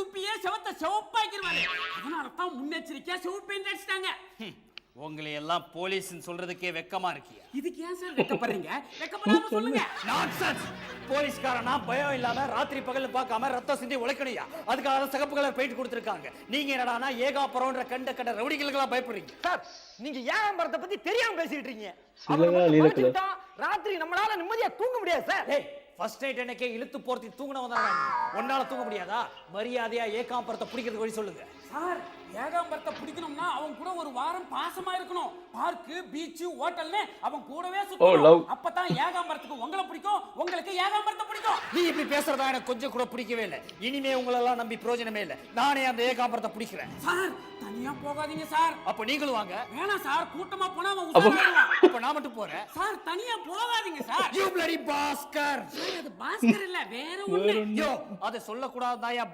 துப்பியே செவத்த செவப்பாக்கிடுவாரு. அதனால தான் முன்னெச்சரிக்கையா செவப்பு பெயிண்ட் அடிச்சிட்டாங்க. உங்களை எல்லாம் போலீஸ்னு சொல்றதுக்கே வெக்கமா இருக்கியா? இதுக்கு ஏன் சார் வெக்கப்படுறீங்க? வெக்கப்படாம சொல்லுங்க. நான்சென்ஸ். போலீஸ்காரனா பயம் இல்லாம ராத்திரி பகல் பார்க்காம ரத்தம் சிந்தி உழைக்கணையா? அதுக்காக சிகப்பு கலர் பெயிண்ட் கொடுத்திருக்காங்க. நீங்க என்னடானா ஏகாபுரம்ன்ற கண்ட ரவுடிகளுக்கெல்லாம் பயப்படுறீங்க. சார் நீங்க ஏகாம்பரத்தை பத்தி தெரியாம பேசிட்டு இருக்கீங்க. ராத்திரி நம்மளால நிம்மதியா தூங்க முடியாது சார். ஏய் ஃபர்ஸ்ட் நைட் அன்னைக்கே இழுத்து போர்த்தி தூங்குனவன் தான் ஒன்னால தூங்க முடியாதா? மரியாதையா ஏகாம்பரத்தை பிடிக்கிறதுக்கு வழி சொல்லுங்க. சார் ஏகாம்பரத்தை பிடிக்கணும்னா அவன் கூட ஒரு வாரம் பாசமா இருக்கணும். பார்க்கு பீச் ஹோட்டல்னு அவன் கூடவே சுத்தணும். அப்பதான் ஏகாம்பரத்துக்கு உங்களை பிடிக்கும், உங்களுக்கு ஏகாம்பரத்தை பிடிக்கும். நீ இப்படி பேசுறதா எனக்கு கொஞ்சம் கூட பிடிக்கவே இல்லை. இனிமே உங்களெல்லாம் நம்பி பிரயோஜனமே இல்லை. நானே அந்த ஏகாம்பரத்தை பிடிக்கிறேன். சார் தனியா போகாதீங்க சார். அப்ப நீங்களும் வாங்க. வேணாம் சார், கூட்டமா போனா அவன் உசாராயிடுவான். அப்ப நான் மட்டும் போறேன். சார் தனியா போகாதீங்க சார். You bloody Bhaskar. அது பாஸ்கர் இல்ல, வேற ஒண்ணு. யோ அதை சொல்லக்கூடாதுதாயா.